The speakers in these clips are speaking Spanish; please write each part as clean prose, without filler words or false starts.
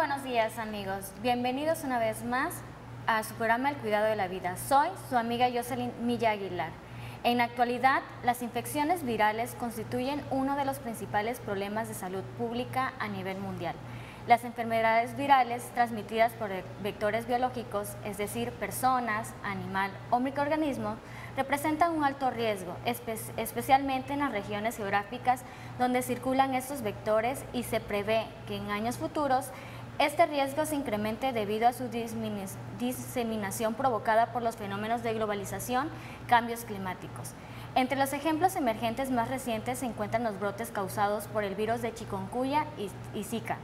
buenos días, amigos. Bienvenidos una vez más a su programa El Cuidado de la Vida. Soy su amiga Jocelyn Milla Aguilar. En la actualidad, las infecciones virales constituyen uno de los principales problemas de salud pública a nivel mundial. Las enfermedades virales transmitidas por vectores biológicos, es decir, personas, animal o microorganismos, representan un alto riesgo, especialmente en las regiones geográficas donde circulan estos vectores, y se prevé que en años futuros este riesgo se incremente debido a su diseminación provocada por los fenómenos de globalización, cambios climáticos. Entre los ejemplos emergentes más recientes se encuentran los brotes causados por el virus de chikungunya y Zika.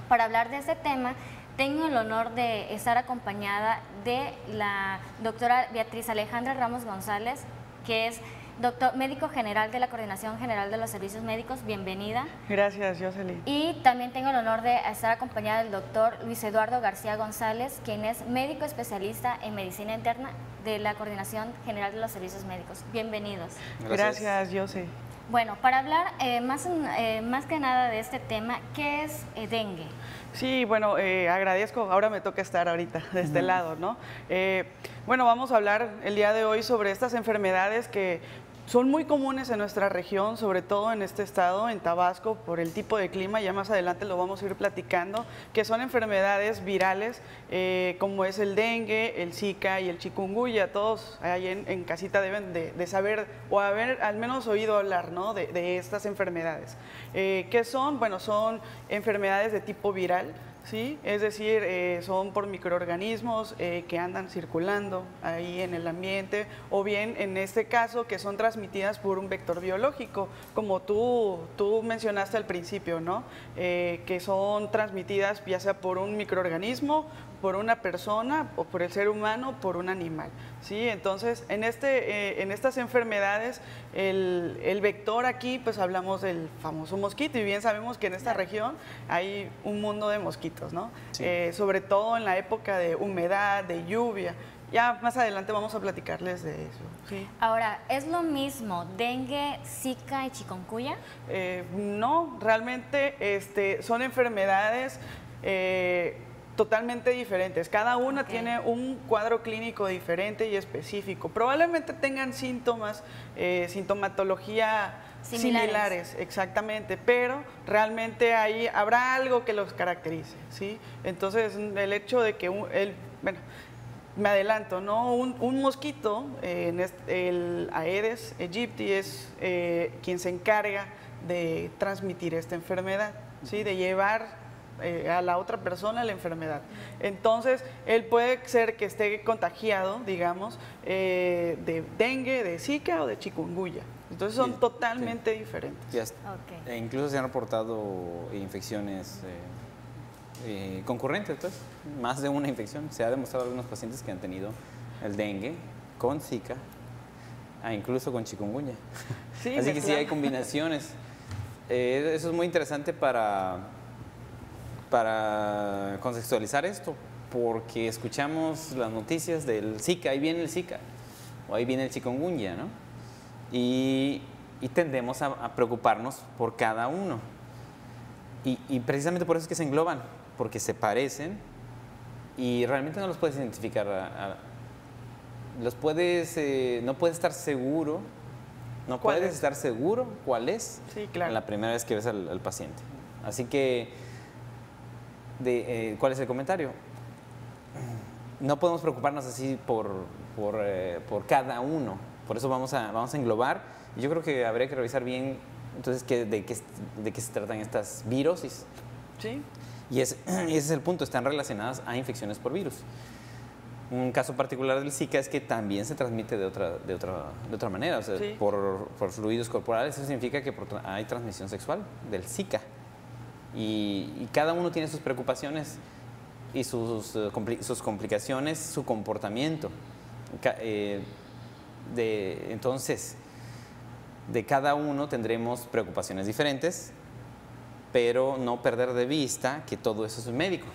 Para hablar de este tema, tengo el honor de estar acompañada de la doctora Beatriz Alejandra Ramos González, que es médico general de la Coordinación General de los Servicios Médicos. Bienvenida. Gracias, Jocelyn. Y también tengo el honor de estar acompañada del doctor Luis Eduardo García González, quien es médico especialista en medicina interna de la Coordinación General de los Servicios Médicos. Bienvenidos. Gracias, Jocelyn. Bueno, para hablar más que nada de este tema, ¿qué es dengue? Sí, bueno, agradezco, ahora me toca estar ahorita de este lado, ¿no? Bueno, vamos a hablar el día de hoy sobre estas enfermedades que son muy comunes en nuestra región, sobre todo en este estado, en Tabasco, por el tipo de clima. Ya más adelante lo vamos a ir platicando, que son enfermedades virales, como es el dengue, el Zika y el chikungunya. Todos ahí en casita deben de saber o haber al menos oído hablar, ¿no?, de estas enfermedades. ¿Qué son? Bueno, son enfermedades de tipo viral, ¿sí? Es decir, son por microorganismos que andan circulando ahí en el ambiente, o bien en este caso que son transmitidas por un vector biológico, como tú mencionaste al principio, ¿no? Que son transmitidas ya sea por un microorganismo, por una persona, o por el ser humano, por un animal, ¿sí? Entonces, en estas enfermedades, el vector aquí, pues hablamos del famoso mosquito, y bien sabemos que en esta región hay un mundo de mosquitos, ¿no? Sí. Sobre todo en la época de humedad, de lluvia. Ya más adelante vamos a platicarles de eso, ¿sí? Ahora, ¿es lo mismo dengue, Zika y chikungunya? No, realmente son enfermedades totalmente diferentes. Cada una tiene un cuadro clínico diferente y específico. Probablemente tengan síntomas, sintomatología similares, exactamente, pero realmente ahí habrá algo que los caracterice, ¿sí? Entonces, el hecho de que, bueno, me adelanto, ¿no? Un mosquito, el Aedes aegypti, es quien se encarga de transmitir esta enfermedad, ¿sí? De llevar a la otra persona la enfermedad. Entonces, él puede ser que esté contagiado, digamos, de dengue, de Zika o de chikungunya. Entonces, son totalmente diferentes. Incluso se han reportado infecciones concurrentes, pues, más de una infección. Se ha demostrado algunos pacientes que han tenido el dengue con Zika, incluso con chikungunya. Sí, así que sí hay combinaciones. Eso es muy interesante para contextualizar esto, porque escuchamos las noticias del Zika, ahí viene el Zika, o ahí viene el chikungunya, ¿no? Y tendemos a preocuparnos por cada uno. Y precisamente por eso es que se engloban, porque se parecen y realmente no los puedes identificar. No puedes estar seguro, cuál es, sí, claro, la primera vez que ves al paciente. Así que, ¿cuál es el comentario? No podemos preocuparnos así por cada uno. Por eso vamos a englobar. Y yo creo que habría que revisar bien entonces de qué se tratan estas virosis. Sí. Y ese es el punto, están relacionadas a infecciones por virus. Un caso particular del Zika es que también se transmite de otra manera, o sea, sí, por fluidos corporales. Eso significa que hay transmisión sexual del Zika. Y cada uno tiene sus preocupaciones y sus complicaciones, su comportamiento. Entonces, de cada uno tendremos preocupaciones diferentes, pero no perder de vista que todo eso es un médico.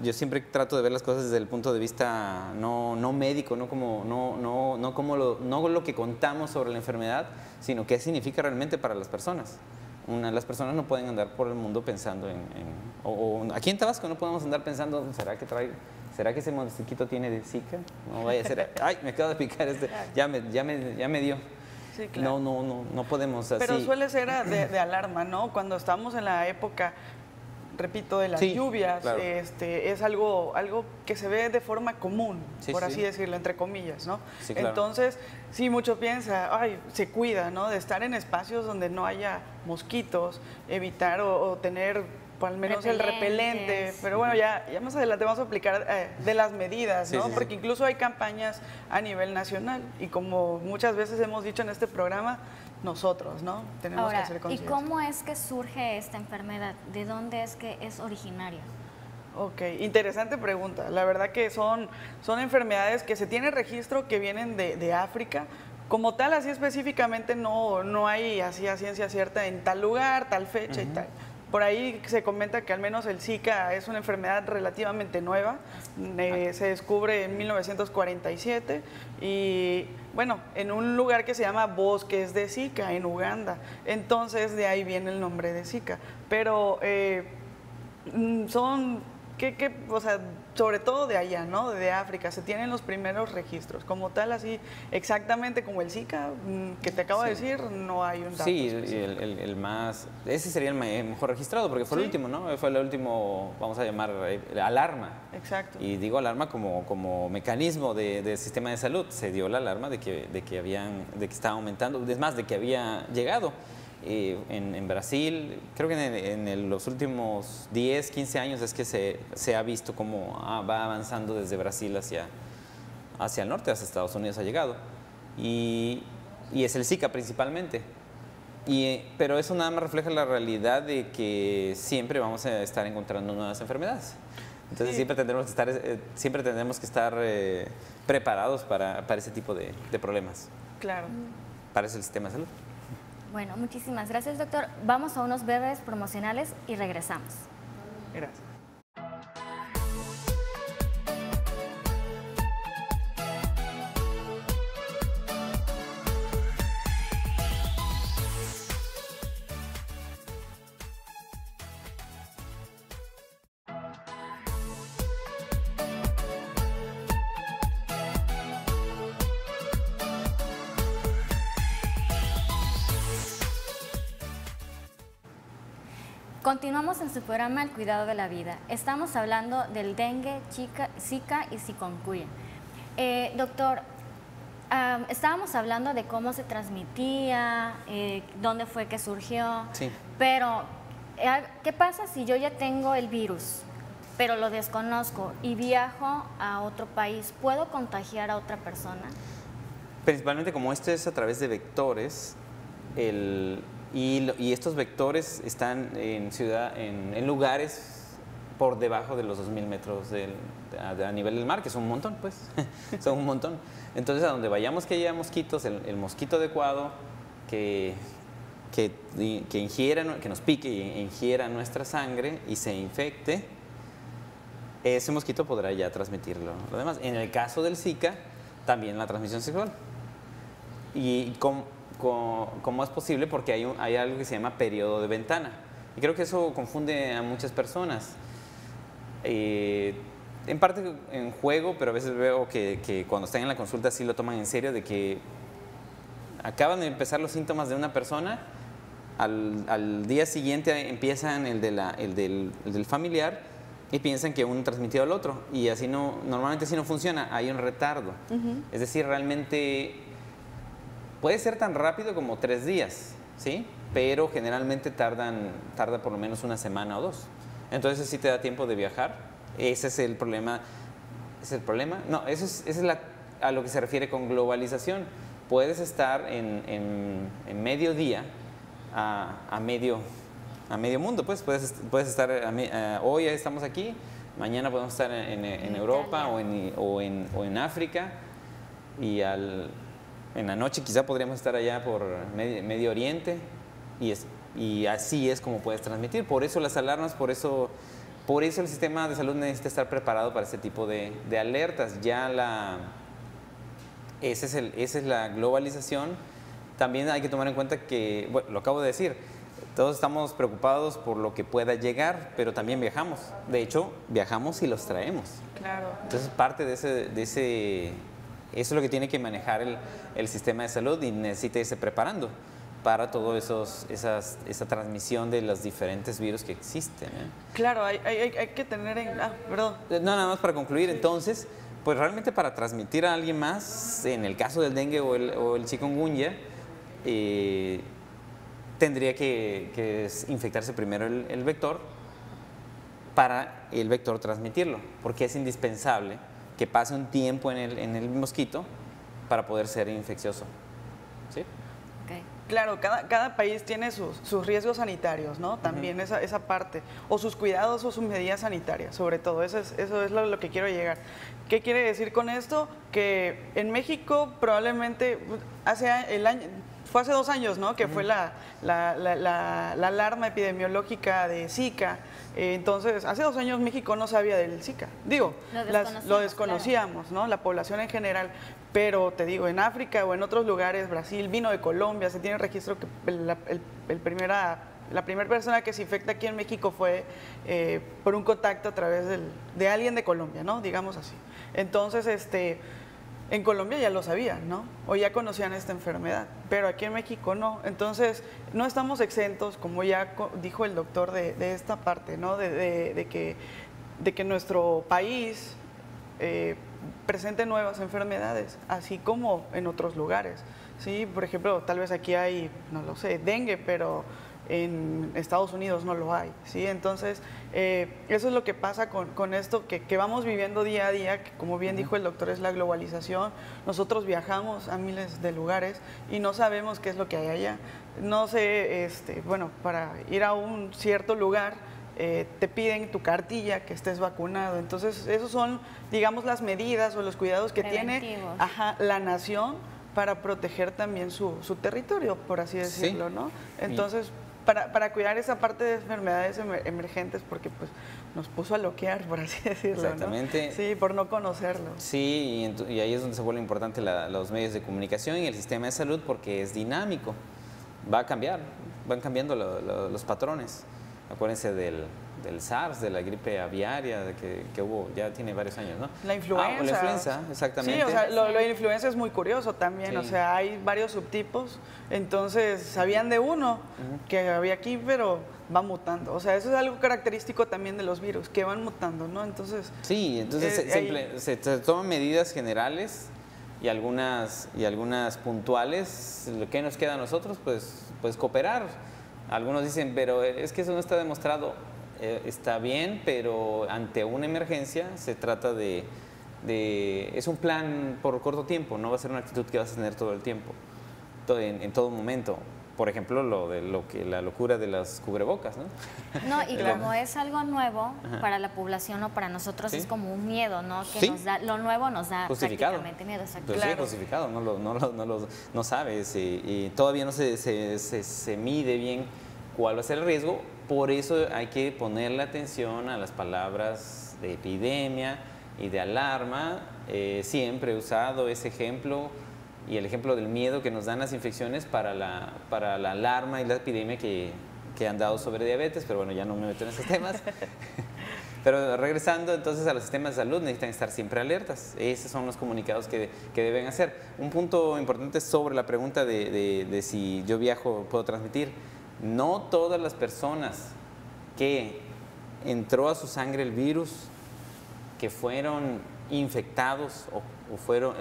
Yo siempre trato de ver las cosas desde el punto de vista no médico, no lo que contamos sobre la enfermedad, sino qué significa realmente para las personas. las personas no pueden andar por el mundo pensando o aquí en Tabasco no podemos andar pensando, ¿será que ese mosquito tiene de Zika? No vaya a ser, ay, me acabo de picar ya me dio. Sí, claro. No podemos así. Pero suele ser de alarma, ¿no? Cuando estamos en la época, repito, de las lluvias, claro. Es algo que se ve de forma común, por así decirlo, entre comillas, ¿no? Sí, claro. Entonces, sí, mucho piensa, ay, se cuida, ¿no? De estar en espacios donde no haya mosquitos, evitar o tener al menos el repelente, pero bueno, ya más adelante vamos a aplicar de las medidas, ¿no? Porque incluso hay campañas a nivel nacional y como muchas veces hemos dicho en este programa, nosotros, ¿no? Tenemos que hacer conciencia. ¿Y cómo es que surge esta enfermedad? ¿De dónde es que es originaria? Ok, interesante pregunta. La verdad que son enfermedades que se tiene registro que vienen de África. Como tal, así específicamente no hay así a ciencia cierta en tal lugar, tal fecha y tal. Por ahí se comenta que al menos el Zika es una enfermedad relativamente nueva, se descubre en 1947 y bueno, en un lugar que se llama Bosques de Zika, en Uganda. Entonces de ahí viene el nombre de Zika. Pero o sea, sobre todo de allá, ¿no? De África, se tienen los primeros registros. Como tal, así, exactamente como el Zika, que te acabo de decir, no hay un dato. Sí, ese sería el mejor registrado, porque fue el último, ¿no? Fue el último, vamos a llamar, alarma. Exacto. Y digo alarma como mecanismo de sistema de salud. Se dio la alarma de que estaba aumentando, es más, de que había llegado. En Brasil, creo que en los últimos 10, 15 años es que se ha visto cómo va avanzando desde Brasil hacia el norte, hacia Estados Unidos ha llegado. Y es el Zika principalmente. Pero eso nada más refleja la realidad de que siempre vamos a estar encontrando nuevas enfermedades. Entonces siempre tendremos que estar preparados para ese tipo de problemas. Claro. Para ese sistema de salud. Bueno, muchísimas gracias, doctor. Vamos a unos breves promocionales y regresamos. Gracias. Continuamos en su programa El Cuidado de la Vida. Estamos hablando del dengue, Zika y chikungunya. Doctor, estábamos hablando de cómo se transmitía, dónde fue que surgió, pero ¿qué pasa si yo ya tengo el virus, pero lo desconozco y viajo a otro país? ¿Puedo contagiar a otra persona? Principalmente como esto es a través de vectores, y estos vectores están en lugares por debajo de los 2.000 metros a nivel del mar, que son un montón, pues, son un montón. Entonces, a donde vayamos que haya mosquitos, el mosquito adecuado que nos pique y ingiera nuestra sangre y se infecte, ese mosquito podrá ya transmitirlo. Lo demás, en el caso del Zika, también la transmisión sexual. Y ¿cómo es posible? Porque hay algo que se llama periodo de ventana. Y creo que eso confunde a muchas personas. En parte en juego, pero a veces veo que cuando están en la consulta sí lo toman en serio, de que acaban de empezar los síntomas de una persona, al día siguiente empiezan el del familiar y piensan que uno transmitió al otro. Y así normalmente así no funciona, hay un retardo. Es decir, realmente puede ser tan rápido como 3 días, ¿sí? Pero generalmente tarda por lo menos una semana o 2. Entonces sí te da tiempo de viajar. Ese es el problema. ¿Es el problema? No, eso es a lo que se refiere con globalización. Puedes estar en medio día a medio mundo, pues puedes estar hoy estamos aquí, mañana podemos estar en Europa o en África y en la noche quizá podríamos estar allá por Medio Oriente y así es como puedes transmitir. Por eso las alarmas, por eso el sistema de salud necesita estar preparado para este tipo de alertas. Esa es la globalización. También hay que tomar en cuenta que, bueno, lo acabo de decir, Todos estamos preocupados por lo que pueda llegar, pero también viajamos. De hecho, viajamos y los traemos. Claro. Entonces, parte de ese eso es lo que tiene que manejar el sistema de salud y necesita irse preparando para todo esa transmisión de los diferentes virus que existen. Claro, hay que tener perdón. No, nada más para concluir, entonces, pues realmente para transmitir a alguien más, en el caso del dengue o el chikungunya, tendría que infectarse primero el vector para el vector transmitirlo, porque es indispensable que pase un tiempo en el mosquito para poder ser infeccioso. ¿Sí? Okay. Claro, cada país tiene sus riesgos sanitarios, ¿no? También esa parte, o sus cuidados o sus medidas sanitarias, sobre todo, eso es lo que quiero llegar. ¿Qué quiere decir con esto? Que en México probablemente fue hace 2 años, ¿no? Que fue la alarma epidemiológica de Zika. Entonces, hace 2 años México no sabía del Zika. Digo, lo desconocíamos, claro, ¿no? La población en general. Pero te digo, en África o en otros lugares, Brasil, vino de Colombia, se tiene registro que la primera persona que se infecta aquí en México fue por un contacto a través de alguien de Colombia, ¿no? Digamos así. Entonces, en Colombia ya lo sabían, ¿no? O ya conocían esta enfermedad, pero aquí en México no. Entonces, no estamos exentos, como ya dijo el doctor, de esta parte, ¿no? De que nuestro país presente nuevas enfermedades, así como en otros lugares, ¿sí? Por ejemplo, tal vez aquí hay, no lo sé, dengue, pero en Estados Unidos no lo hay, ¿sí? Entonces, eso es lo que pasa con esto que vamos viviendo día a día, que como bien dijo el doctor, es la globalización. Nosotros viajamos a miles de lugares y no sabemos qué es lo que hay allá. No sé, bueno, para ir a un cierto lugar, te piden tu cartilla, que estés vacunado. Entonces, esos son, digamos, las medidas o los cuidados que tiene la nación para proteger también su territorio, por así decirlo, sí, ¿no? Entonces, para cuidar esa parte de enfermedades emergentes, porque pues nos puso a loquear, por así decirlo, exactamente, ¿no? Sí, por no conocerlo. Sí, y ahí es donde se vuelve importante los medios de comunicación y el sistema de salud, porque es dinámico, va a cambiar, van cambiando los patrones. Acuérdense del SARS, de la gripe aviaria que hubo, ya tiene varios años, ¿no? La influenza. La influenza, exactamente. Sí, o sea, lo de la influenza es muy curioso también, sí. O sea, hay varios subtipos, entonces sabían de uno que había aquí, pero va mutando. O sea, eso es algo característico también de los virus, que van mutando, ¿no? Entonces... Sí, entonces se toman medidas generales y algunas puntuales. Lo que nos queda a nosotros, pues cooperar. Algunos dicen, pero es que eso no está demostrado. Está bien, pero ante una emergencia se trata es un plan por corto tiempo, no va a ser una actitud que vas a tener todo el tiempo, en todo momento. Por ejemplo, la locura de las cubrebocas, ¿no? No, y como es algo nuevo para la población o para nosotros, ¿sí? Es como un miedo, ¿no? Que ¿sí? Lo nuevo nos da prácticamente miedo. Pues claro. Sí, justificado, no sabes y todavía no se mide bien cuál va a ser el riesgo. Por eso hay que ponerle atención a las palabras de epidemia y de alarma. Siempre he usado ese ejemplo y el ejemplo del miedo que nos dan las infecciones para la alarma y la epidemia que han dado sobre diabetes, pero bueno, ya no me meto en esos temas. Pero regresando entonces a los sistemas de salud, necesitan estar siempre alertas. Esos son los comunicados que deben hacer. Un punto importante sobre la pregunta de si yo viajo, puedo transmitir. No todas las personas que entró a su sangre el virus, que fueron infectados o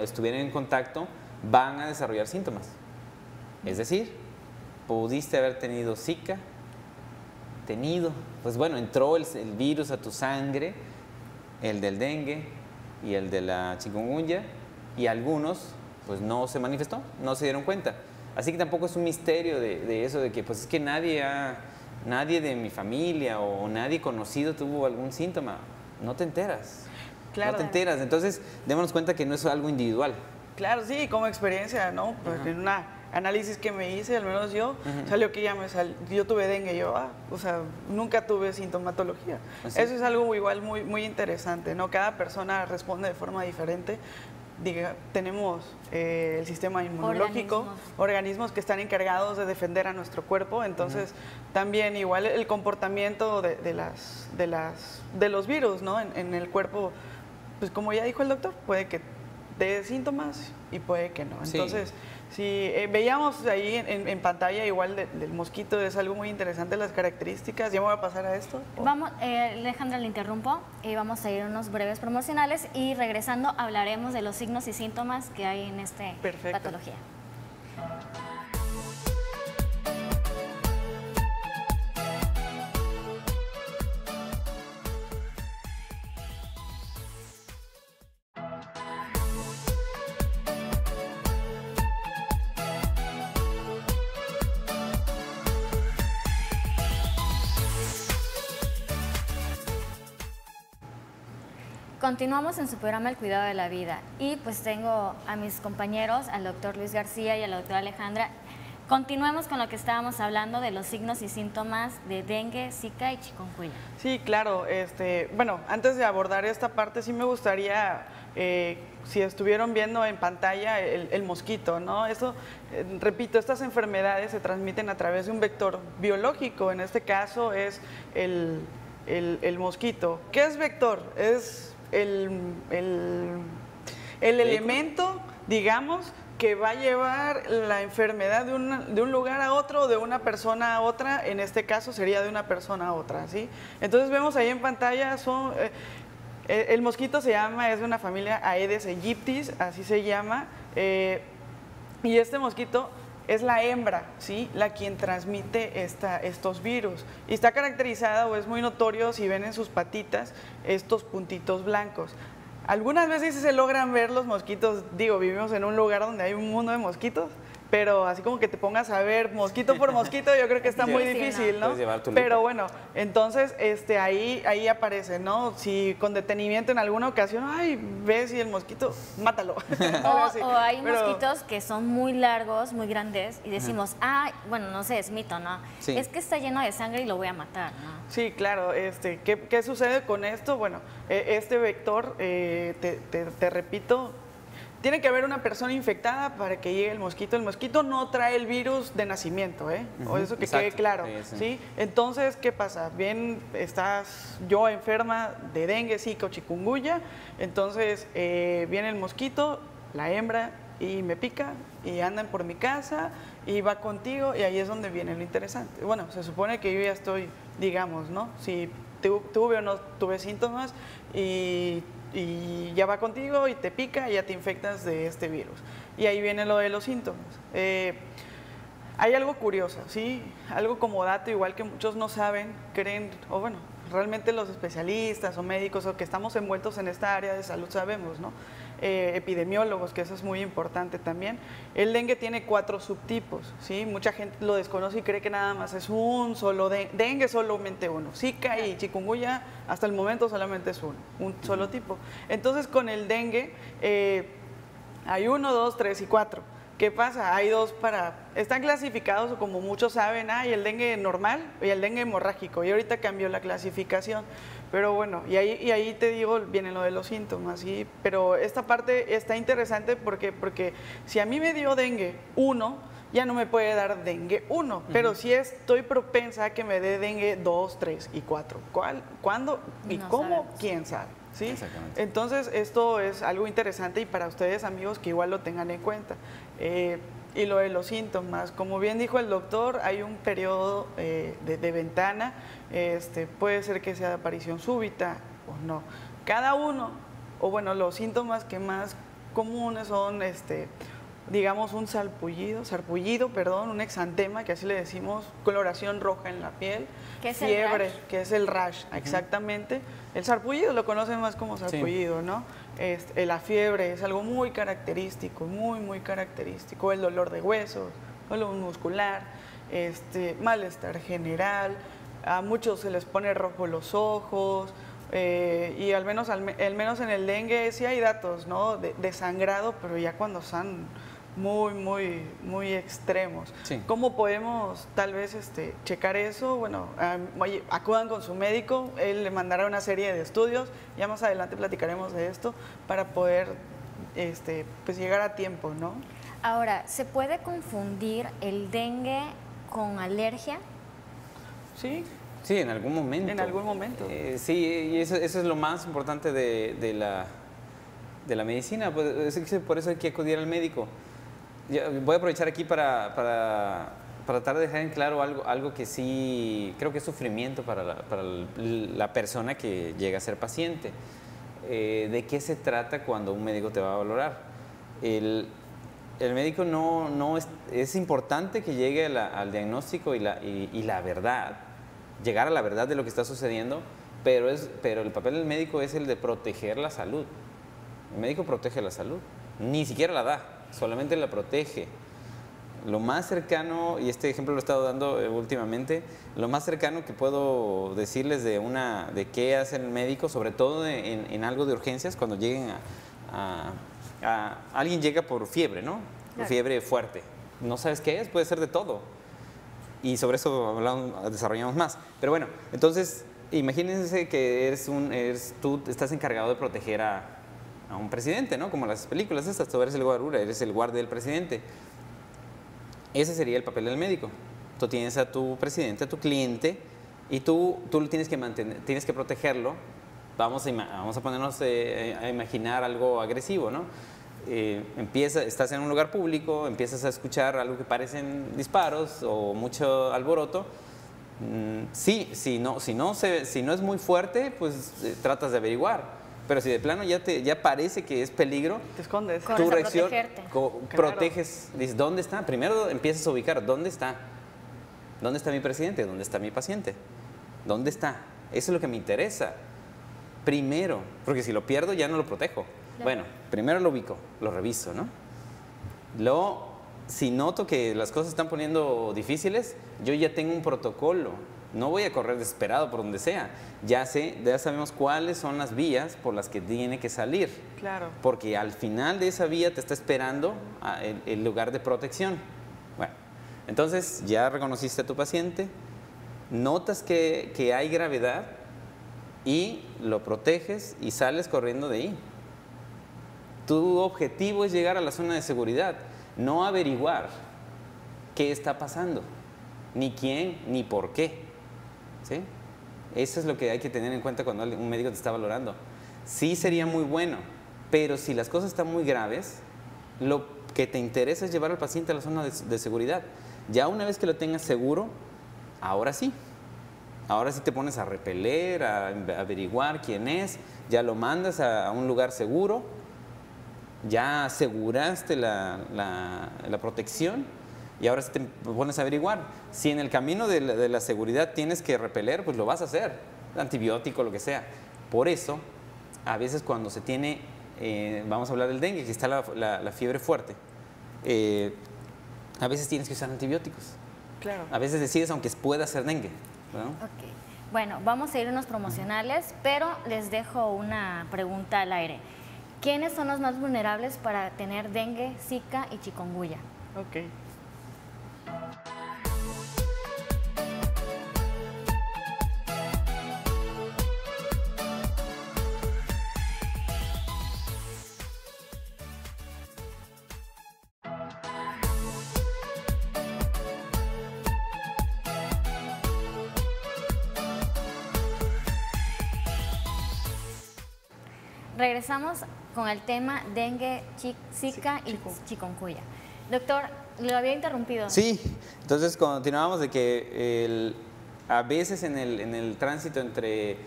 estuvieron en contacto, van a desarrollar síntomas. Es decir, pudiste haber tenido Zika, pues bueno, entró el virus a tu sangre, el del dengue y el de la chikungunya, y algunos pues no se manifestó, no se dieron cuenta. Así que tampoco es un misterio de eso, de que pues es que nadie de mi familia o nadie conocido tuvo algún síntoma. No te enteras. Claro. No te enteras. Entonces, démonos cuenta que no es algo individual. Claro, sí, como experiencia, ¿no? Porque en un análisis que me hice, al menos yo, salió que yo tuve dengue, o sea, nunca tuve sintomatología. ¿Ah, sí? Eso es algo igual muy interesante, ¿no? Cada persona responde de forma diferente, tenemos el sistema inmunológico, organismos que están encargados de defender a nuestro cuerpo, entonces también igual el comportamiento de los virus, ¿no? En el cuerpo, pues como ya dijo el doctor, puede que dé síntomas y puede que no. Entonces, sí, veíamos ahí en pantalla igual del mosquito, es algo muy interesante las características. ¿Ya me voy a pasar a esto? Vamos, Alejandra, le interrumpo y vamos a ir a unos breves promocionales y regresando hablaremos de los signos y síntomas que hay en esta patología. Continuamos en su programa El Cuidado de la Vida y pues tengo a mis compañeros, al doctor Luis García y a la doctora Alejandra. Continuemos con lo que estábamos hablando de los signos y síntomas de dengue, zika y chikungunya. Sí, claro. Bueno, antes de abordar esta parte sí me gustaría, si estuvieron viendo en pantalla el mosquito, ¿no? Eso, repito, estas enfermedades se transmiten a través de un vector biológico, en este caso es el mosquito. ¿Qué es vector? Es el elemento, digamos, que va a llevar la enfermedad de un lugar a otro, de una persona a otra, en este caso sería de una persona a otra, ¿sí? Entonces vemos ahí en pantalla, el mosquito es de una familia Aedes aegyptis, así se llama, y este mosquito es la hembra, ¿sí? La quien transmite estos virus. Y está caracterizada o es muy notorio si ven en sus patitas estos puntitos blancos. Algunas veces se logran ver los mosquitos, digo, vivimos en un lugar donde hay un mundo de mosquitos, pero así como que te pongas a ver mosquito por mosquito, yo creo que está muy difícil, ¿no? Pero bueno, entonces ahí aparece, ¿no? Si con detenimiento en alguna ocasión, ay, ves y el mosquito, mátalo. O hay mosquitos que son muy largos, muy grandes, y decimos, bueno, no sé, es mito, ¿no? Sí. Es que está lleno de sangre y lo voy a matar, ¿no? Sí, claro. ¿Qué sucede con esto? Bueno, este vector, te repito, tiene que haber una persona infectada para que llegue el mosquito. El mosquito no trae el virus de nacimiento, o eso que quede claro. Sí. Entonces, ¿qué pasa? Bien, estás yo enferma de dengue, zika o chikungunya, entonces viene el mosquito, la hembra, y me pica, y andan por mi casa, y va contigo, y ahí es donde viene lo interesante. Bueno, se supone que yo ya estoy, digamos, ¿no? Si tuve o no tuve síntomas, y ya va contigo y te pica y ya te infectas de este virus. Y ahí viene lo de los síntomas. Hay algo curioso, ¿sí? Algo como dato, igual que muchos no saben, creen, o bueno, realmente los especialistas o médicos o que estamos envueltos en esta área de salud sabemos, ¿no? Epidemiólogos, que eso es muy importante también. El dengue tiene 4 subtipos, ¿sí? Mucha gente lo desconoce y cree que nada más es un solo dengue, solamente uno. Zika y chikungunya hasta el momento solamente es un solo tipo. Entonces con el dengue hay 1, 2, 3 y 4. ¿Qué pasa? Hay 2 están clasificados, como muchos saben, hay el dengue normal y el dengue hemorrágico, y ahorita cambió la clasificación. Pero bueno, y ahí te digo, viene lo de los síntomas, ¿sí? Pero esta parte está interesante porque si a mí me dio dengue 1, ya no me puede dar dengue 1, pero sí estoy propensa a que me dé dengue 2, 3 y 4. ¿Cuándo y no cómo? Sabemos. ¿Quién sabe? ¿Sí? Exactamente. Entonces, esto es algo interesante y para ustedes, amigos, que igual lo tengan en cuenta. Y lo de los síntomas, como bien dijo el doctor, hay un periodo de ventana, puede ser que sea de aparición súbita o no. Cada uno, o bueno, los síntomas que más comunes son, digamos, un sarpullido, un exantema, que así le decimos, coloración roja en la piel, fiebre, que es el rash, exactamente. El sarpullido lo conocen más como sarpullido, ¿no? La fiebre es algo muy característico, muy característico. El dolor de huesos, dolor muscular, malestar general, a muchos se les pone rojo los ojos, y al menos en el dengue sí hay datos, ¿no? de sangrado, pero ya cuando son muy extremos. Sí. ¿Cómo podemos tal vez checar eso? Bueno, acudan con su médico, él le mandará una serie de estudios, ya más adelante platicaremos de esto, para poder pues llegar a tiempo, ¿no? Ahora, ¿se puede confundir el dengue con alergia? Sí, Sí, en algún momento. en algún momento. Sí, y eso es lo más importante de la medicina. Pues, por eso hay que acudir al médico. Voy a aprovechar aquí para tratar de dejar en claro algo que sí creo que es sufrimiento para la persona que llega a ser paciente. ¿De qué se trata cuando un médico te va a valorar? El médico no es importante que llegue al diagnóstico y la verdad, llegar a la verdad de lo que está sucediendo, pero el papel del médico es el de proteger la salud. El médico protege la salud, ni siquiera la da, solamente la protege. Lo más cercano, y este ejemplo lo he estado dando últimamente, lo más cercano que puedo decirles de qué hace el médico, sobre todo en algo de urgencias, cuando lleguen alguien llega por fiebre, ¿no? Claro. Fiebre fuerte. No sabes qué es, puede ser de todo. Y sobre eso desarrollamos más. Pero bueno, entonces, imagínense que tú estás encargado de proteger a un presidente, ¿no? Como las películas estas, tú eres el guarura, eres el guardia del presidente. Ese sería el papel del médico. Tú tienes a tu presidente, a tu cliente, y tú lo tienes que mantener, tienes que protegerlo. Vamos a ponernos a imaginar algo agresivo, ¿no? Estás en un lugar público, empiezas a escuchar algo que parecen disparos o mucho alboroto. Sí, si no es muy fuerte, pues tratas de averiguar. Pero si de plano ya parece que es peligro, Te escondes. Corres tu a reacción, protegerte. proteges, dices, ¿dónde está? Primero empiezas a ubicar, ¿dónde está? ¿Dónde está mi presidente? ¿Dónde está mi paciente? ¿Dónde está? Eso es lo que me interesa. Primero, porque si lo pierdo ya no lo protejo. Claro. Bueno, primero lo ubico, lo reviso, ¿no? Luego, si noto que las cosas se están poniendo difíciles, yo ya tengo un protocolo. No voy a correr desesperado por donde sea. Ya sabemos cuáles son las vías por las que tiene que salir. Claro. Porque al final de esa vía te está esperando el lugar de protección. Bueno, entonces ya reconociste a tu paciente, notas que hay gravedad y lo proteges y sales corriendo de ahí. Tu objetivo es llegar a la zona de seguridad, no averiguar qué está pasando, ni quién, ni por qué. ¿Sí? Eso es lo que hay que tener en cuenta cuando un médico te está valorando. Sí sería muy bueno, pero si las cosas están muy graves, lo que te interesa es llevar al paciente a la zona de seguridad. Ya una vez que lo tengas seguro, ahora sí te pones a repeler, a averiguar quién es, ya lo mandas a un lugar seguro, ya aseguraste la protección. Y ahora sí te pones a averiguar. Si en el camino de la seguridad tienes que repeler, pues lo vas a hacer. Antibiótico, lo que sea. Por eso, a veces cuando se tiene, vamos a hablar del dengue, que está la fiebre fuerte, a veces tienes que usar antibióticos. Claro. A veces decides, aunque pueda ser dengue, ¿no? Ok. Bueno, vamos a ir a unos promocionales, pero les dejo una pregunta al aire. ¿Quiénes son los más vulnerables para tener dengue, zika y chikungunya? Ok. Regresamos con el tema dengue, zika y chikungunya. Doctor, lo había interrumpido. Sí, entonces continuábamos de que a veces en el tránsito entre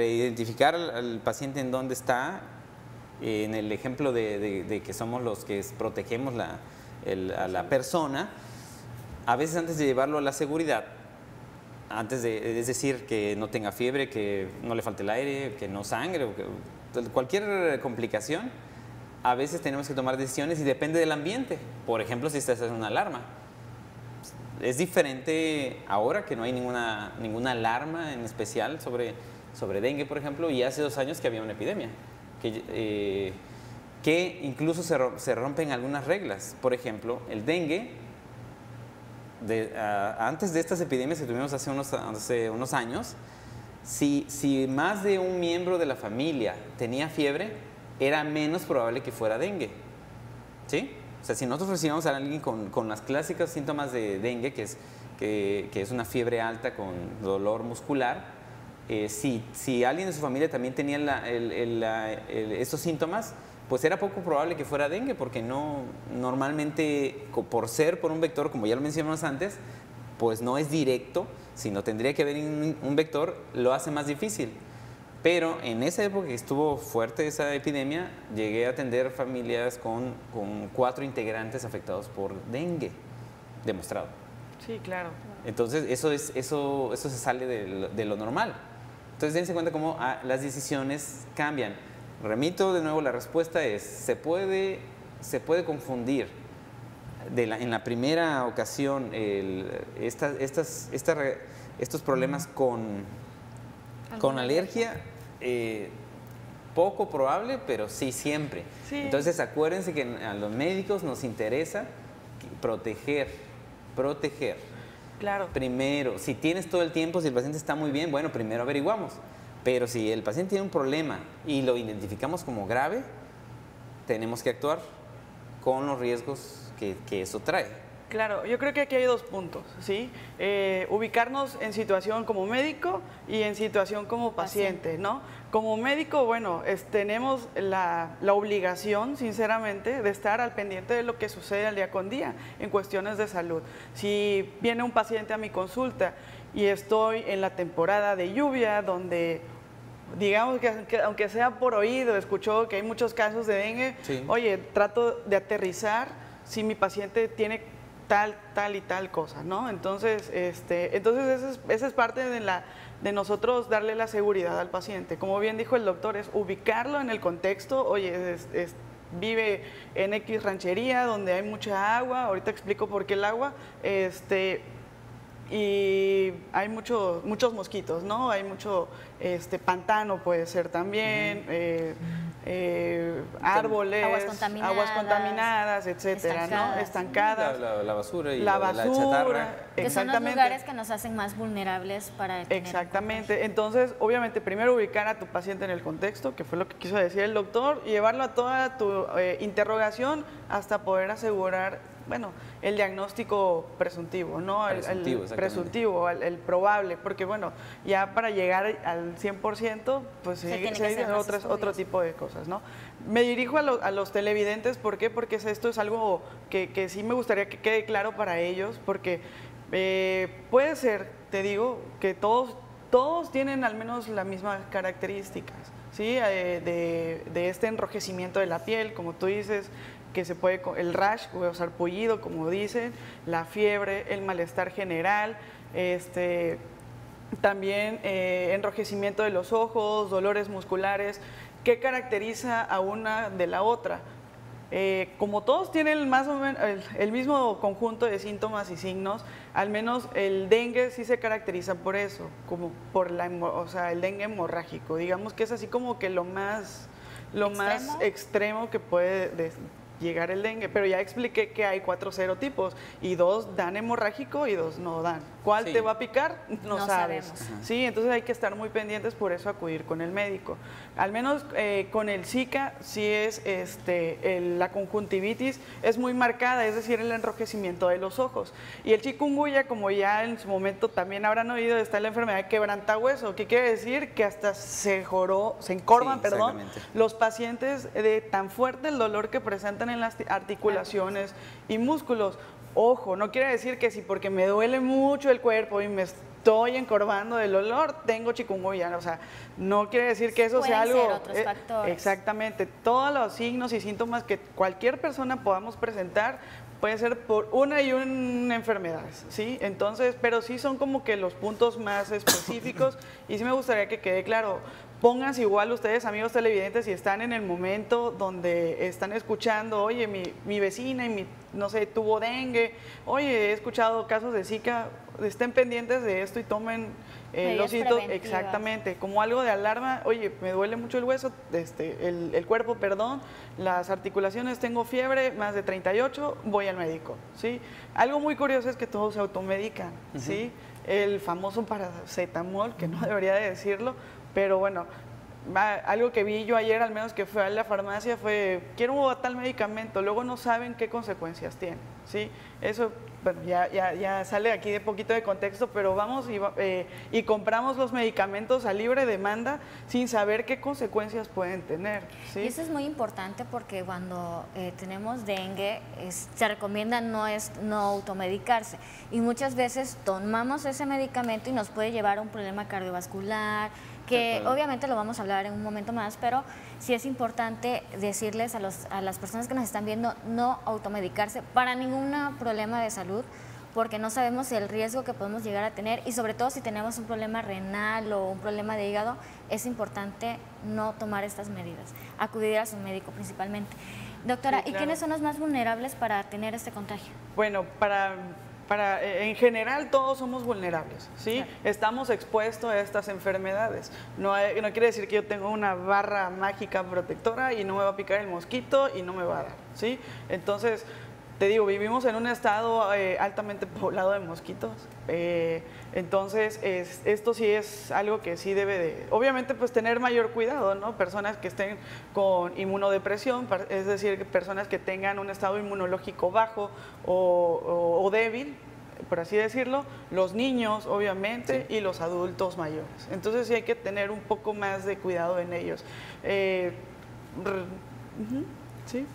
identificar al paciente en dónde está, en el ejemplo de que somos los que protegemos a la persona, a veces antes de llevarlo a la seguridad, es decir, que no tenga fiebre, que no le falte el aire, que no sangre, cualquier complicación, a veces tenemos que tomar decisiones y depende del ambiente. Por ejemplo, si estás en una alarma. Es diferente ahora que no hay ninguna alarma en especial sobre dengue, por ejemplo, y hace 2 años que había una epidemia, que incluso se rompen algunas reglas. Por ejemplo, el dengue, antes de estas epidemias que tuvimos hace unos años, si más de un miembro de la familia tenía fiebre, era menos probable que fuera dengue, ¿sí? O sea, si nosotros recibíamos a alguien con las clásicos síntomas de dengue, que es una fiebre alta con dolor muscular, si alguien de su familia también tenía estos síntomas, pues era poco probable que fuera dengue, porque normalmente, por un vector, como ya lo mencionamos antes, pues no es directo, sino tendría que haber un vector, lo hace más difícil. Pero en esa época que estuvo fuerte esa epidemia, llegué a atender familias con 4 integrantes afectados por dengue, demostrado. Sí, claro. Entonces, eso se sale de lo normal. Entonces, dense cuenta cómo las decisiones cambian. Remito de nuevo, la respuesta es, se puede confundir en la primera ocasión estos problemas con alergia, poco probable, pero sí siempre. Sí. Entonces, acuérdense que a los médicos nos interesa proteger. Claro. Primero, si tienes todo el tiempo, si el paciente está muy bien, bueno, primero averiguamos. Pero si el paciente tiene un problema y lo identificamos como grave, tenemos que actuar con los riesgos que eso trae. Claro, yo creo que aquí hay 2 puntos, ¿sí? Ubicarnos en situación como médico y en situación como paciente, ¿no? Como médico, bueno, tenemos la obligación, sinceramente, de estar al pendiente de lo que sucede al día con día en cuestiones de salud. Si viene un paciente a mi consulta y estoy en la temporada de lluvia, donde digamos que aunque sea por oído, escuchó que hay muchos casos de dengue, sí. Oye, trato de aterrizar si mi paciente tiene tal y tal cosa, ¿no? Entonces esa es parte de nosotros darle la seguridad al paciente. Como bien dijo el doctor, es ubicarlo en el contexto. Oye, vive en X ranchería donde hay mucha agua, ahorita explico por qué el agua, y hay muchos mosquitos, ¿no? Hay mucho pantano, puede ser también, árboles, aguas contaminadas, etcétera, ¿no? Estancadas. La basura y la chatarra. Que son los lugares que nos hacen más vulnerables para tener. Exactamente. Entonces, obviamente, primero ubicar a tu paciente en el contexto, que fue lo que quiso decir el doctor, y llevarlo a toda tu interrogación hasta poder asegurar, bueno, el diagnóstico presuntivo, ¿no? El probable, porque bueno, ya para llegar al 100%, pues se hay otro tipo de cosas, ¿no? Me dirijo a los televidentes, ¿por qué? Porque esto es algo que sí me gustaría que quede claro para ellos, porque puede ser, te digo, que todos tienen al menos las mismas características, ¿sí? De este enrojecimiento de la piel, como tú dices, que se puede, el rash o sarpullido, como dicen, la fiebre, el malestar general, también enrojecimiento de los ojos, dolores musculares. ¿Qué caracteriza a una de la otra? Como todos tienen más o menos el mismo conjunto de síntomas y signos, al menos el dengue sí se caracteriza por eso, como por el dengue hemorrágico. Digamos que es así como que lo más extremo que puede llegar el dengue, pero ya expliqué que hay 4 serotipos y 2 dan hemorrágico y 2 no dan. ¿Cuál te va a picar? No sabes. Sí, entonces hay que estar muy pendientes, por eso acudir con el médico. Al menos con el Zika sí es la conjuntivitis es muy marcada, es decir, el enrojecimiento de los ojos. Y el chikungunya, como ya en su momento también habrán oído, está la enfermedad de quebrantahueso, que quiere decir que hasta se encorvan, los pacientes de tan fuerte el dolor que presentan en las articulaciones y músculos. Ojo, no quiere decir que si porque me duele mucho el cuerpo y me estoy encorvando del dolor, tengo chikungunya. O sea, no quiere decir que eso sea algo... Pueden ser otros factores. Exactamente. Todos los signos y síntomas que cualquier persona podamos presentar puede ser por una enfermedad, ¿sí? Entonces, pero sí son como que los puntos más específicos y sí me gustaría que quede claro. Pónganse igual ustedes, amigos televidentes, si están en el momento donde están escuchando, oye, mi vecina no sé, tuvo dengue, oye, he escuchado casos de Zika, estén pendientes de esto y tomen los síntomas, exactamente, como algo de alarma, oye, me duele mucho el hueso, el cuerpo, perdón, las articulaciones, tengo fiebre, más de 38, voy al médico, ¿sí? Algo muy curioso es que todos se automedican, ¿sí? El famoso paracetamol, que no debería de decirlo, pero bueno, algo que vi yo ayer, al menos que fue a la farmacia, fue, quiero tal medicamento, luego no saben qué consecuencias tiene, ¿sí? Eso, bueno, ya sale aquí de poquito de contexto, pero vamos y compramos los medicamentos a libre demanda sin saber qué consecuencias pueden tener, ¿sí? Y eso es muy importante porque cuando tenemos dengue se recomienda no automedicarse y muchas veces tomamos ese medicamento y nos puede llevar a un problema cardiovascular, que obviamente lo vamos a hablar en un momento más, pero sí es importante decirles a las personas que nos están viendo no automedicarse para ningún problema de salud, porque no sabemos el riesgo que podemos llegar a tener y sobre todo si tenemos un problema renal o un problema de hígado, es importante no tomar estas medidas, acudir a su médico principalmente. Doctora, Sí, claro. ¿Y quiénes son los más vulnerables para tener este contagio? Bueno, en general todos somos vulnerables, ¿sí? Claro. Estamos expuestos a estas enfermedades. No quiere decir que yo tengo una barra mágica protectora y no me va a picar el mosquito y no me va a dar, ¿sí? Entonces, te digo, vivimos en un estado altamente poblado de mosquitos. Entonces, esto sí es algo que sí debe de, obviamente, pues tener mayor cuidado, ¿no? Personas que estén con inmunodepresión, es decir, personas que tengan un estado inmunológico bajo o débil, por así decirlo, los niños, obviamente, Sí. y los adultos mayores. Entonces, sí hay que tener un poco más de cuidado en ellos. Sí.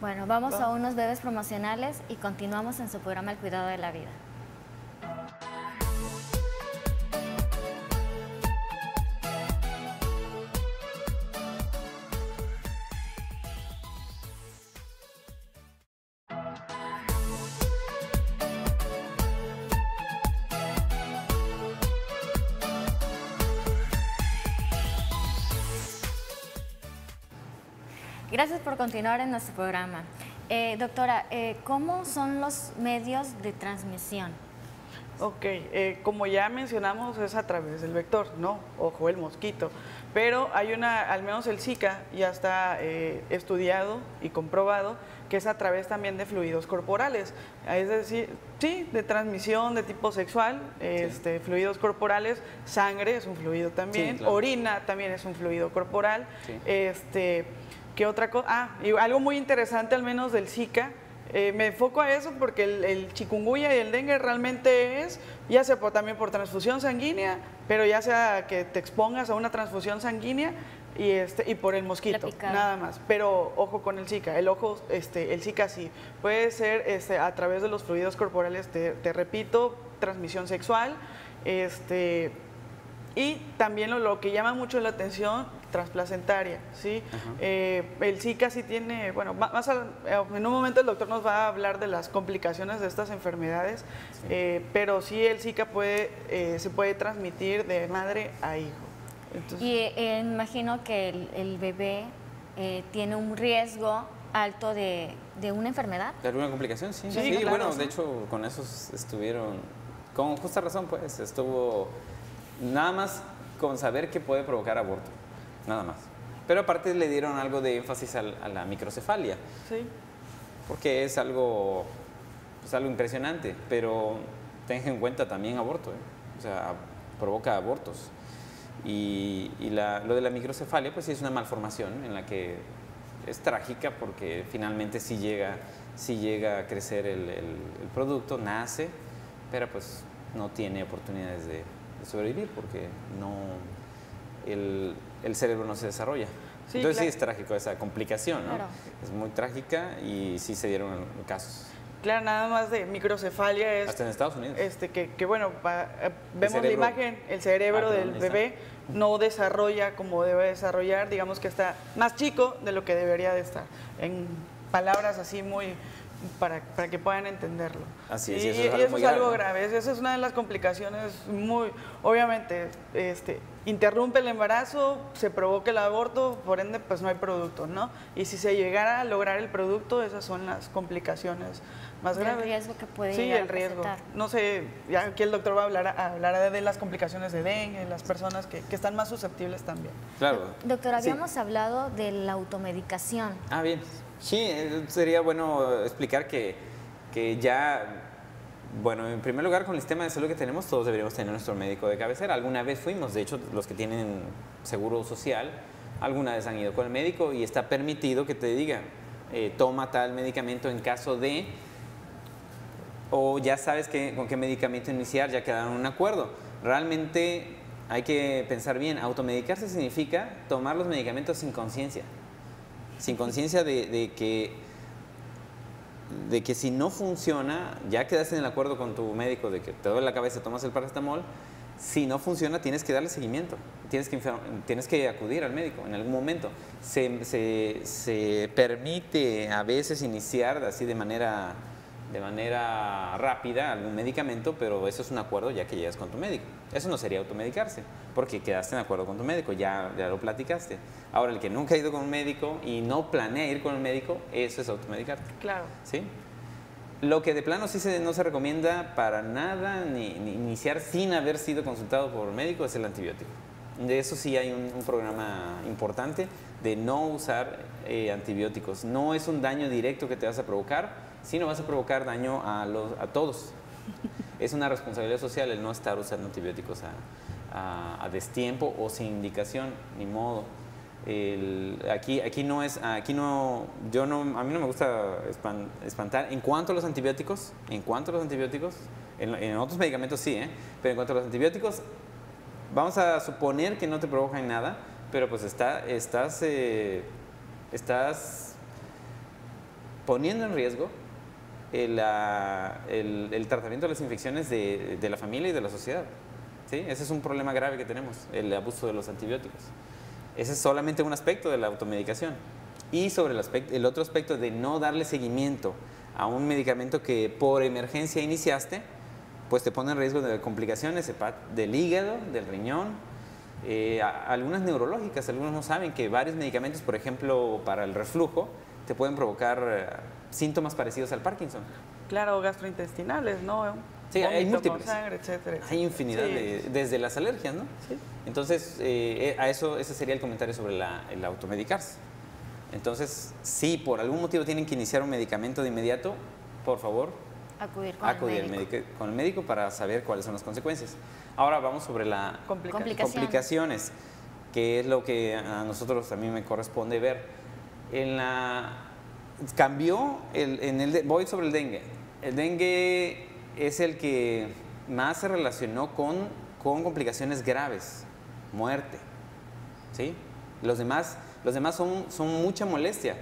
Bueno, vamos a unos breves promocionales y continuamos en su programa El Cuidado de la Vida. Gracias por continuar en nuestro programa. Doctora, ¿cómo son los medios de transmisión? Ok, como ya mencionamos, es a través del vector, ¿no? Ojo, el mosquito. Pero hay al menos el Zika ya está estudiado y comprobado que es a través también de fluidos corporales. Es decir, sí, de transmisión de tipo sexual, Sí. fluidos corporales, sangre es un fluido también, Sí, claro. orina también es un fluido corporal. Sí. ¿Qué otra cosa? Y algo muy interesante al menos del Zika. Me enfoco a eso porque el chikungunya y el dengue realmente es, ya sea también por transfusión sanguínea, pero ya sea que te expongas a una transfusión sanguínea y por el mosquito, nada más. Pero ojo con el Zika, el Zika sí, puede ser a través de los fluidos corporales, te repito, transmisión sexual, y también lo que llama mucho la atención, transplacentaria, ¿sí? El Zika sí tiene, bueno, en un momento el doctor nos va a hablar de las complicaciones de estas enfermedades, sí. Pero sí el Zika se puede transmitir de madre a hijo. Entonces, y imagino que el bebé tiene un riesgo alto de una enfermedad. ¿De alguna complicación? Sí, Sí, claro, bueno, sí. de hecho con esos estuvieron, con justa razón pues, estuvo nada más con saber que puede provocar aborto. Nada más. Pero aparte le dieron algo de énfasis a la microcefalia. sí. Porque es algo impresionante, pero tenga en cuenta también aborto, o sea, provoca abortos. Y lo de la microcefalia, pues sí es una malformación en la que es trágica porque finalmente sí llega a crecer el producto, nace, pero pues no tiene oportunidades de sobrevivir porque el cerebro no se desarrolla. Sí, Entonces claro. sí es trágico esa complicación, ¿no? Claro. Es muy trágica y sí se dieron casos. Claro, nada más de microcefalia es Hasta en Estados Unidos. que bueno, vemos la cerebro. imagen, el cerebro del perdón, bebé no desarrolla como debe desarrollar, digamos que está más chico de lo que debería de estar, en palabras así muy, para que puedan entenderlo. Así es, y y eso es algo eso muy es algo grave, grave, esa es una de las complicaciones muy, obviamente, interrumpe el embarazo, se provoca el aborto, por ende pues no hay producto, ¿no? Y si se llegara a lograr el producto, esas son las complicaciones más graves. El riesgo que puede Sí, llegar el a riesgo. presentar. No sé, ya aquí el doctor va a hablar de las complicaciones de dengue, las personas que están más susceptibles también. Claro. Doctor, Sí. habíamos hablado de la automedicación. Ah, bien. Sí, sería bueno explicar que ya Bueno, en primer lugar, con el sistema de salud que tenemos, todos deberíamos tener nuestro médico de cabecera. Alguna vez fuimos, de hecho, los que tienen seguro social, alguna vez han ido con el médico y está permitido que te diga, toma tal medicamento en caso de, o ya sabes con qué medicamento iniciar, ya quedaron en un acuerdo. Realmente hay que pensar bien, automedicarse significa tomar los medicamentos sin conciencia de que si no funciona, ya quedaste en el acuerdo con tu médico de que te duele la cabeza, tomas el paracetamol, si no funciona tienes que darle seguimiento, tienes que acudir al médico en algún momento. Se permite a veces iniciar así de manera rápida algún medicamento, pero eso es un acuerdo ya que llegas con tu médico. Eso no sería automedicarse, porque quedaste en acuerdo con tu médico, ya lo platicaste. Ahora, el que nunca ha ido con un médico y no planea ir con el médico, eso es automedicarte. Claro. ¿Sí? Lo que de plano sí no se recomienda para nada, ni iniciar sin haber sido consultado por médico, es el antibiótico. De eso sí hay un programa importante de no usar antibióticos. No es un daño directo que te vas a provocar, sino vas a provocar daño a todos. Es una responsabilidad social el no estar usando antibióticos a destiempo o sin indicación, ni modo. Aquí no, a mí no me gusta espantar. En cuanto a los antibióticos, en otros medicamentos sí, pero en cuanto a los antibióticos, vamos a suponer que no te provocan nada, pero pues estás poniendo en riesgo el tratamiento de las infecciones de la familia y de la sociedad. ¿Sí? Ese es un problema grave que tenemos, el abuso de los antibióticos. Ese es solamente un aspecto de la automedicación. Y sobre el otro aspecto de no darle seguimiento a un medicamento que por emergencia iniciaste, pues te pone en riesgo de complicaciones del hígado, del riñón, algunas neurológicas. Algunos no saben que varios medicamentos, por ejemplo, para el reflujo, te pueden provocar síntomas parecidos al Parkinson. Claro, gastrointestinales, ¿no? Sí, hay múltiples. Con sangre, etcétera. Hay infinidad, desde las alergias, ¿no? Sí. Entonces, ese sería el comentario sobre el automedicarse. Entonces, si por algún motivo tienen que iniciar un medicamento de inmediato, por favor, acudir con el médico para saber cuáles son las consecuencias. Ahora vamos sobre las complicaciones, que es lo que a nosotros también me corresponde ver. Voy sobre el dengue. El dengue es el que más se relacionó con complicaciones graves, muerte, ¿sí? Los demás son mucha molestia.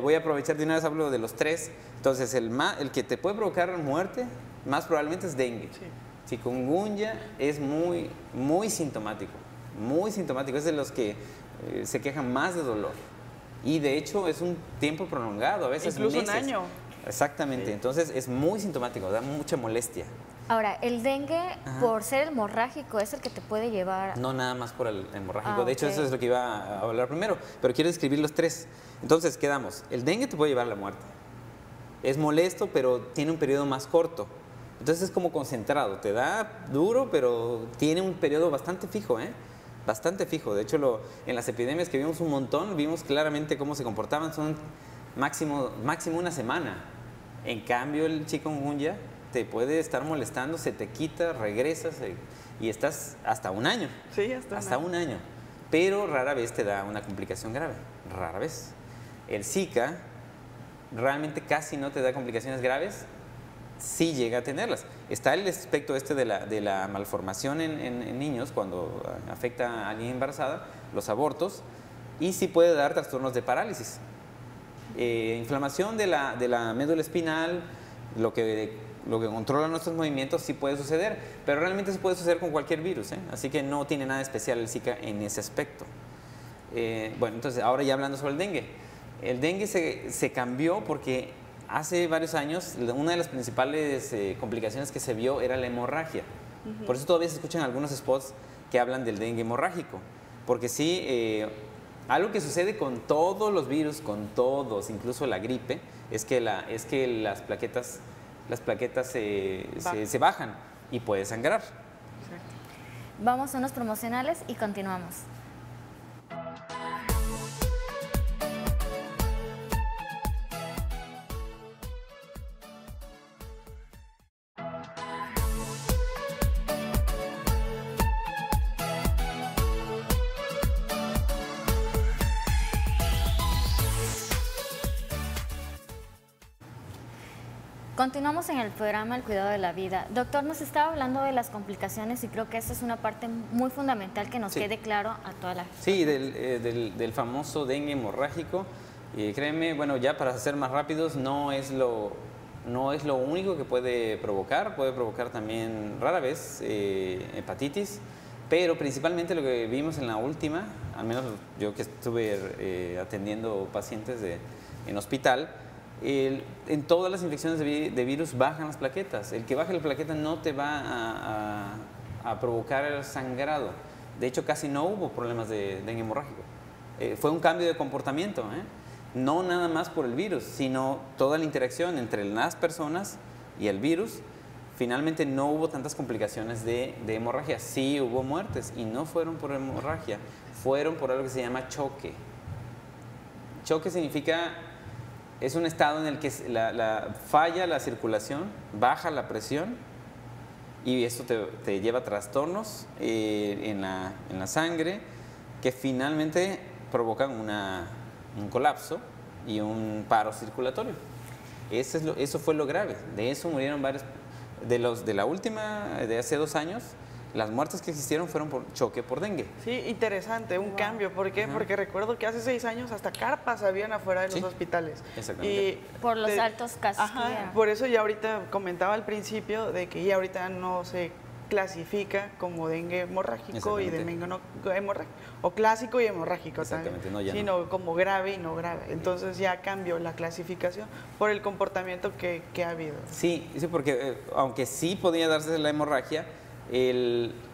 Voy a aprovechar de una vez, hablo de los tres. Entonces, el que te puede provocar muerte, más probablemente es dengue. Sí. Chikungunya es muy, muy sintomático, es de los que se quejan más de dolor. Y de hecho es un tiempo prolongado, a veces incluso meses. Un año. Exactamente, sí. Entonces es muy sintomático, da mucha molestia. Ahora, el dengue, por ser hemorrágico, es el que te puede llevar... No nada más por el hemorrágico, de hecho eso es lo que iba a hablar primero, pero quiero describir los tres. Entonces, quedamos, el dengue te puede llevar a la muerte. Es molesto, pero tiene un periodo más corto. Entonces es como concentrado, te da duro, pero tiene un periodo bastante fijo, bastante fijo. De hecho, en las epidemias que vimos un montón, vimos claramente cómo se comportaban, son máximo una semana. En cambio, el chikungunya te puede estar molestando, se te quita, regresas y estás hasta un año. Sí, hasta un año. Pero rara vez te da una complicación grave, rara vez. El Zika realmente casi no te da complicaciones graves, sí llega a tenerlas. Está el aspecto de la malformación en niños cuando afecta a alguien embarazada, los abortos, y sí puede dar trastornos de parálisis. Inflamación de la médula espinal, lo que controla nuestros movimientos sí puede suceder, pero realmente se puede suceder con cualquier virus, así que no tiene nada especial el Zika en ese aspecto. Bueno, entonces ahora ya hablando sobre el dengue. El dengue se cambió porque hace varios años una de las principales complicaciones que se vio era la hemorragia. Por eso todavía se escuchan algunos spots que hablan del dengue hemorrágico, porque sí, algo que sucede con todos los virus, con todos, incluso la gripe, es que las plaquetas se bajan y puede sangrar. Vamos a unos promocionales y continuamos. Continuamos en el programa El Cuidado de la Vida. Doctor, nos estaba hablando de las complicaciones y creo que esa es una parte muy fundamental que nos quede claro a toda la gente. Sí, del famoso dengue hemorrágico. Créeme, bueno, ya para ser más rápidos, no es lo único que puede provocar también rara vez hepatitis, pero principalmente lo que vimos en la última, al menos yo que estuve atendiendo pacientes en hospital, en todas las infecciones de virus bajan las plaquetas. El que baje la plaqueta no te va a provocar sangrado. De hecho, casi no hubo problemas de dengue hemorrágico. Fue un cambio de comportamiento, no nada más por el virus, sino toda la interacción entre las personas y el virus. Finalmente no hubo tantas complicaciones de hemorragia. Sí hubo muertes y no fueron por hemorragia, fueron por algo que se llama choque. Choque significa, es un estado en el que falla la circulación, baja la presión y esto te lleva a trastornos en la sangre que finalmente provocan un colapso y un paro circulatorio. Eso fue lo grave. De eso murieron varios. De la última, de hace 2 años, las muertes que existieron fueron por choque por dengue. Sí, interesante, un cambio. ¿Por qué? Porque recuerdo que hace 6 años hasta carpas habían afuera de los hospitales. Exactamente. Y por los altos casos. Por eso ya ahorita comentaba al principio de que ya ahorita no se clasifica como dengue hemorrágico y dengue no hemorrágico, o clásico y hemorrágico también, sino como grave y no grave. Entonces ya cambió la clasificación por el comportamiento que ha habido. Sí, porque aunque sí podía darse la hemorragia,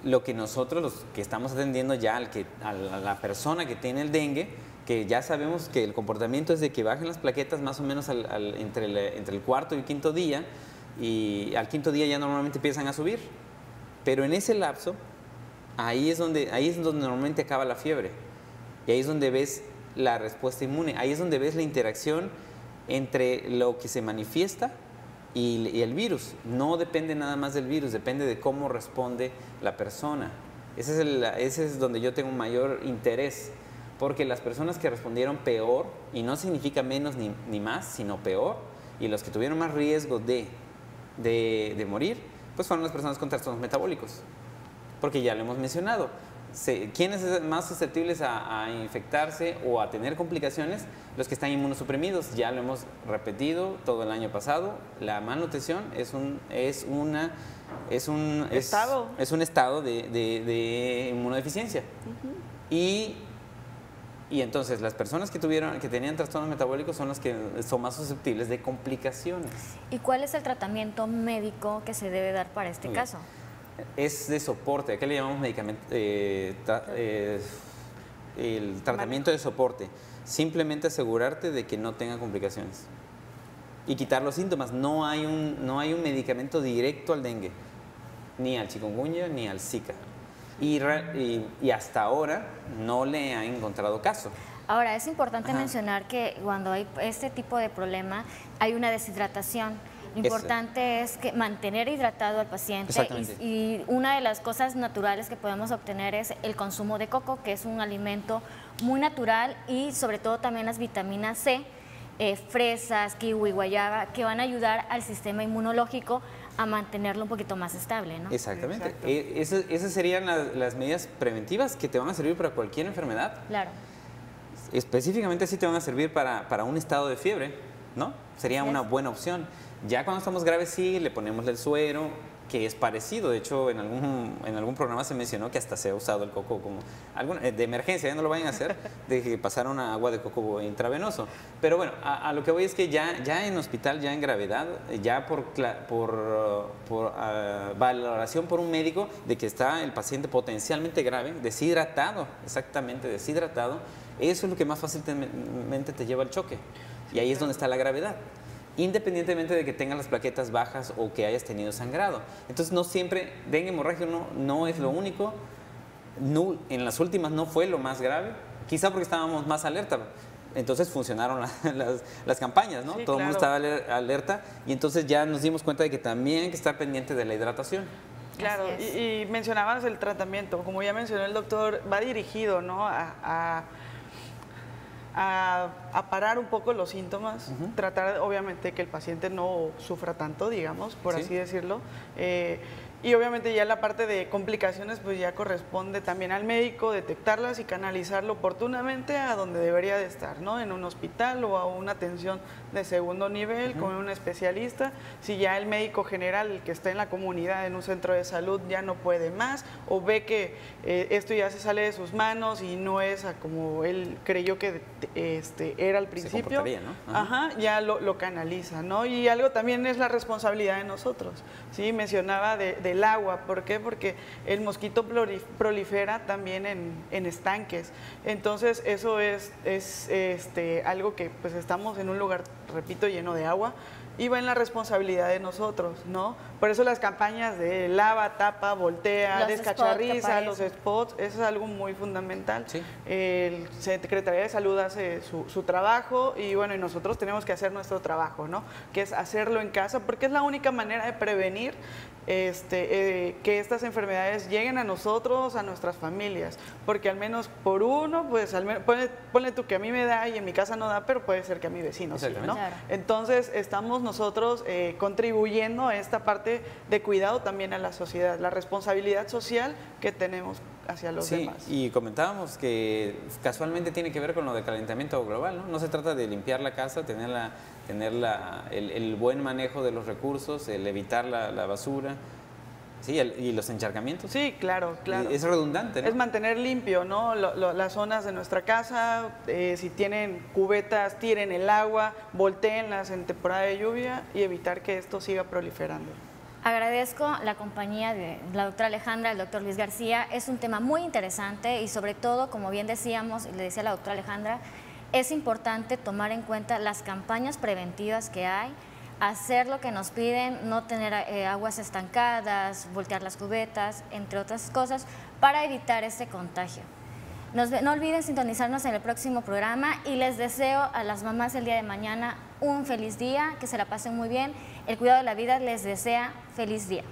lo que nosotros, los que estamos atendiendo ya a la persona que tiene el dengue, que ya sabemos que el comportamiento es de que bajen las plaquetas más o menos entre el cuarto y el quinto día, y al quinto día ya normalmente empiezan a subir. Pero en ese lapso, ahí es donde normalmente acaba la fiebre. Y ahí es donde ves la respuesta inmune. Ahí es donde ves la interacción entre lo que se manifiesta y el virus. No depende nada más del virus, depende de cómo responde la persona. Ese es donde yo tengo un mayor interés. Porque las personas que respondieron peor, y no significa menos ni más, sino peor, y los que tuvieron más riesgo de morir, pues fueron las personas con trastornos metabólicos, porque ya lo hemos mencionado. ¿Quiénes son más susceptibles a infectarse o a tener complicaciones? Los que están inmunosuprimidos, ya lo hemos repetido todo el año pasado. La malnutrición es un estado de inmunodeficiencia. Y entonces las personas que tenían trastornos metabólicos son las que son más susceptibles de complicaciones. ¿Y cuál es el tratamiento médico que se debe dar para este caso? Es de soporte, acá le llamamos medicamento, el tratamiento de soporte. Simplemente asegurarte de que no tenga complicaciones y quitar los síntomas. No hay un medicamento directo al dengue, ni al chikungunya, ni al Zika. Y hasta ahora no le han encontrado caso. Ahora, es importante mencionar que cuando hay este tipo de problema hay una deshidratación. Lo importante es que mantener hidratado al paciente y una de las cosas naturales que podemos obtener es el consumo de coco, que es un alimento muy natural, y sobre todo también las vitaminas C, fresas, kiwi, guayaba, que van a ayudar al sistema inmunológico a mantenerlo un poquito más estable, ¿no? Exactamente. Esas serían las medidas preventivas que te van a servir para cualquier enfermedad. Claro. Específicamente sí te van a servir para un estado de fiebre, ¿no? Sería una buena opción. Ya cuando estamos graves sí le ponemos el suero, que es parecido. De hecho, en algún programa se mencionó que hasta se ha usado el coco como de emergencia, no lo vayan a hacer, de que pasaron a agua de coco intravenoso. Pero bueno, a lo que voy es que ya en hospital, ya en gravedad, ya por valoración por un médico de que está el paciente potencialmente grave, deshidratado, exactamente deshidratado, eso es lo que más fácilmente te lleva al choque. Y ahí es donde está la gravedad, independientemente de que tengas las plaquetas bajas o que hayas tenido sangrado. Entonces, no siempre, dengue hemorrágico no es lo único. No, en las últimas no fue lo más grave, quizá porque estábamos más alerta. Entonces funcionaron las campañas, ¿no? Sí, todo el mundo estaba alerta, y entonces ya nos dimos cuenta de que también hay que estar pendiente de la hidratación. Claro, y mencionabas el tratamiento, como ya mencionó el doctor, va dirigido, ¿no?, a a parar un poco los síntomas, tratar obviamente que el paciente no sufra tanto, digamos, por así decirlo. Y obviamente ya la parte de complicaciones pues ya corresponde también al médico detectarlas y canalizarlo oportunamente a donde debería de estar, ¿no? En un hospital o a una atención de segundo nivel con un especialista. Si ya el médico general, el que está en la comunidad, en un centro de salud, ya no puede más o ve que esto ya se sale de sus manos y no es como él creyó que era al principio, ¿no? Ya lo canaliza, ¿no? Y algo también es la responsabilidad de nosotros, ¿sí? Mencionaba del agua. ¿Por qué? Porque el mosquito prolifera también en estanques. Entonces eso es algo que pues estamos en un lugar, repito, lleno de agua y va en la responsabilidad de nosotros, ¿no? Por eso las campañas de lava, tapa, voltea, descacharriza, los spots, eso es algo muy fundamental. Sí. El Secretaría de Salud hace su trabajo y bueno, y nosotros tenemos que hacer nuestro trabajo, ¿no? Que es hacerlo en casa, porque es la única manera de prevenir que estas enfermedades lleguen a nosotros, a nuestras familias, porque al menos por uno, pues ponle tú que a mí me da y en mi casa no da, pero puede ser que a mi vecino sí, ¿no? Claro. Entonces estamos nosotros contribuyendo a esta parte de cuidado también a la sociedad, la responsabilidad social que tenemos hacia los demás. Y comentábamos que casualmente tiene que ver con lo de calentamiento global, ¿no? No se trata de limpiar la casa, tener el buen manejo de los recursos, el evitar la basura. Sí, y los encharcamientos. Sí, claro, claro. Es redundante, ¿no? Es mantener limpio, ¿no? Las zonas de nuestra casa, si tienen cubetas, tiren el agua, voltéenlas en temporada de lluvia y evitar que esto siga proliferando. Agradezco la compañía de la doctora Alejandra, el doctor Luis García. Es un tema muy interesante y sobre todo, como bien decíamos, le decía la doctora Alejandra, es importante tomar en cuenta las campañas preventivas que hay, hacer lo que nos piden, no tener aguas estancadas, voltear las cubetas, entre otras cosas, para evitar este contagio. No olviden sintonizarnos en el próximo programa y les deseo a las mamás el día de mañana un feliz día, que se la pasen muy bien. El Cuidado de la Vida les desea feliz día.